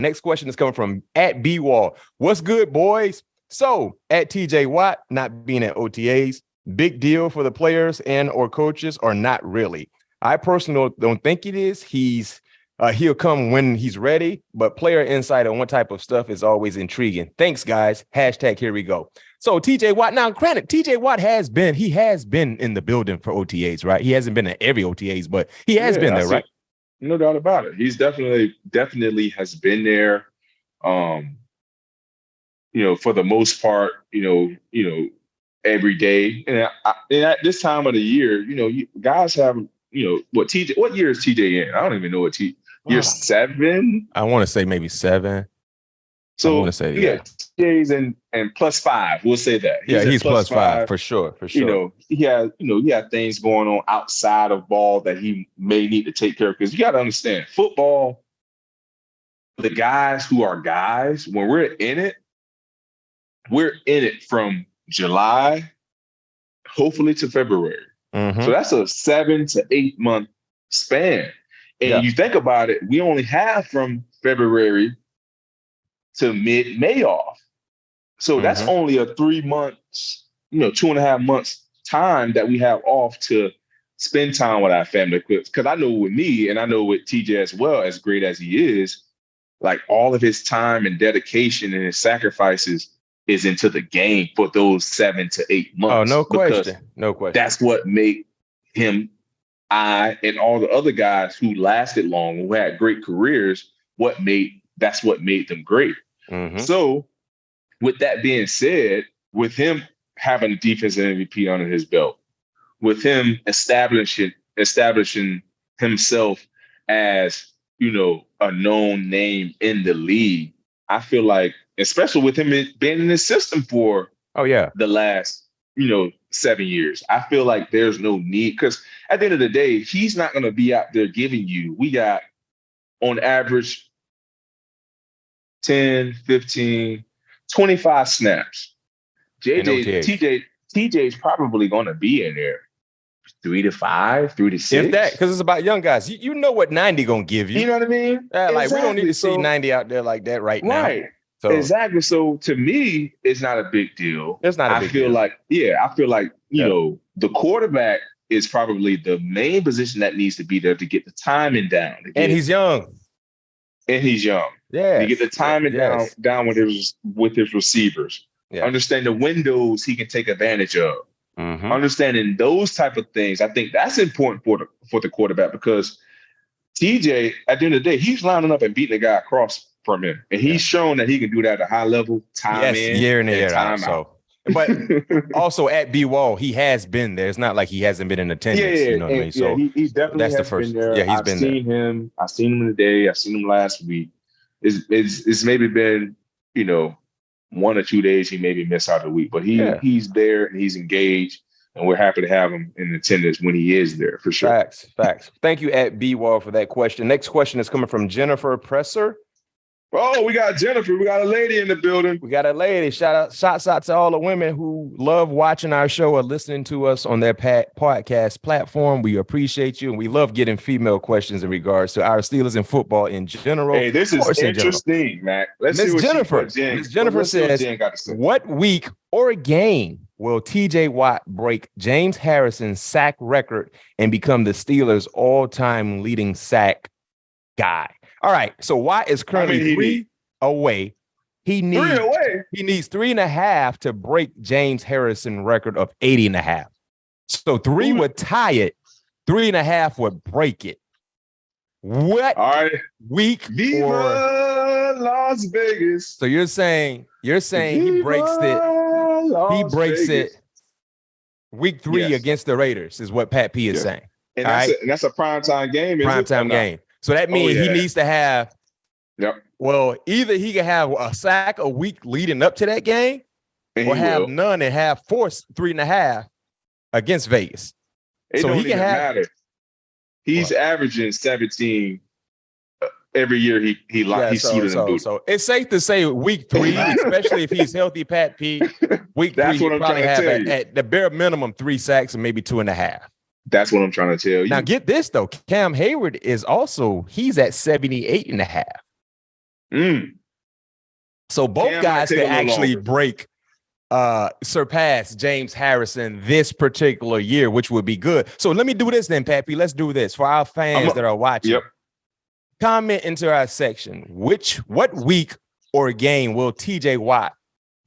Next question is coming from at B Wall. What's good, boys? So at TJ Watt not being at OTAs, big deal for the players and or coaches, or not really? I personally don't think it is. He'll come when he's ready, but player insight on what type of stuff is always intriguing. Thanks, guys. Hashtag here we go. So TJ Watt, now granted, TJ Watt has been in the building for OTAs, right? He hasn't been at every OTAs, but he has been there, right? No doubt about it. He's definitely has been there. For the most part, every day. And at this time of the year, guys have, what year is TJ in? I don't even know what year 7. I want to say maybe 7. So I want to say TJ's and +5. We'll say that. He's +5 for sure. He had things going on outside of ball that he may need to take care of, because you got to understand football. The guys who are guys, when we're in it from July, hopefully to February. Mm-hmm. So that's a 7 to 8 month span. And you think about it, we only have from February to mid-May off. So that's only a 3 months, 2.5 months time that we have off to spend time with our family. Because I know with me, and I know with TJ as well, as great as he is, like all of his time and dedication and his sacrifices is into the game for those 7 to 8 months. Oh, no question. No question. That's what made him, and all the other guys who lasted long, who had great careers, that's what made them great. Mm-hmm. So with that being said, with him having a defensive MVP under his belt, with him establishing himself as, a known name in the league, I feel like, especially with him being in the system for the last, 7 years, I feel like there's no need, because at the end of the day, he's not going to be out there giving you, we got on average 10, 15, 25 snaps. TJ's probably going to be in there 3 to 5, 3 to 6. If that, because it's about young guys. You know what 90 going to give you. You know what I mean? Like, we don't need to see 90 out there like that right now. Right. So, exactly. So to me, it's not a big deal. It's not a big deal. I feel like, the quarterback is probably the main position that needs to be there to get the timing down. And he's young. Yeah. To get the timing down with his receivers. Yeah. Understand the windows he can take advantage of. Mm-hmm. Understanding those type of things. I think that's important for the quarterback, because TJ, at the end of the day, he's lining up and beating the guy across from him. And he's shown that he can do that at a high level, year in and year out. So. But also at B Wall, he has been there. It's not like he hasn't been in attendance. You know what I mean? So he definitely has been there. Yeah, I've seen him. I've seen him today. I've seen him last week. It's maybe been, 1 or 2 days he maybe missed out a week, but he's there and he's engaged, and we're happy to have him in attendance when he is there, for sure. Facts. Thank you at B Wall for that question. Next question is coming from Jennifer Presser. Oh, we got Jennifer. We got a lady in the building. We got a lady. Shouts out to all the women who love watching our show or listening to us on their podcast platform. We appreciate you, and we love getting female questions in regards to our Steelers and football in general. Hey, this is interesting, Mac. Let's see what Miss Jennifer says, what week or game will TJ Watt break James Harrison's sack record and become the Steelers' all-time leading sack guy? All right, so Watt is currently 3 away. He needs 3.5 to break James Harrison record of 80.5. So 3 would tie it. 3.5 would break it. What week? Viva Las Vegas. So you're saying he breaks it. He breaks it week 3 against the Raiders is what Pat P is saying. And that's a primetime game. Primetime game. So that means he needs to have, well, either he can have a sack a week leading up to that game, or have none and have 3.5 against Vegas. So he can have. Matter. He's averaging 17 every year. He's seated in boots. So it's safe to say week 3, especially if he's healthy, Pat P. Week 3, he probably have at the bare minimum 3 sacks and maybe 2.5. That's what I'm trying to tell you. Now get this though, Cam Hayward is also, he's at 78.5. So both guys could actually surpass James Harrison this particular year, which would be good. So let me do this then, Pappy. Let's do this for our fans that are watching. Yep. Comment into our section. What week or game will TJ Watt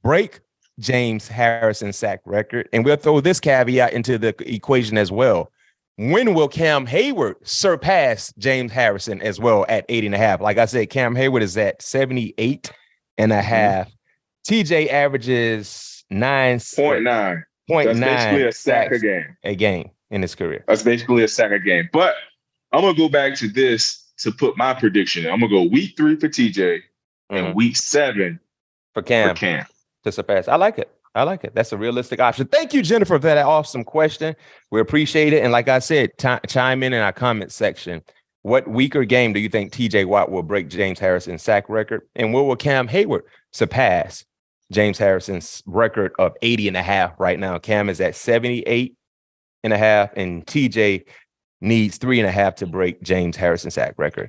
break James Harrison's sack record? And we'll throw this caveat into the equation as well. When will Cam Hayward surpass James Harrison as well at 80.5? Like I said, Cam Hayward is at 78.5. TJ averages 9.9. That's basically a sack a game in his career. That's basically a sack a game. But I'm going to go back to this to put my prediction in. I'm going to go week 3 for TJ and week 7 for Cam to surpass. I like it. That's a realistic option. Thank you, Jennifer, for that awesome question. We appreciate it. And like I said, chime in our comment section. What week or game do you think TJ Watt will break James Harrison's sack record? And where will Cam Hayward surpass James Harrison's record of 80.5 right now? Cam is at 78.5, and TJ needs 3.5 to break James Harrison's sack record.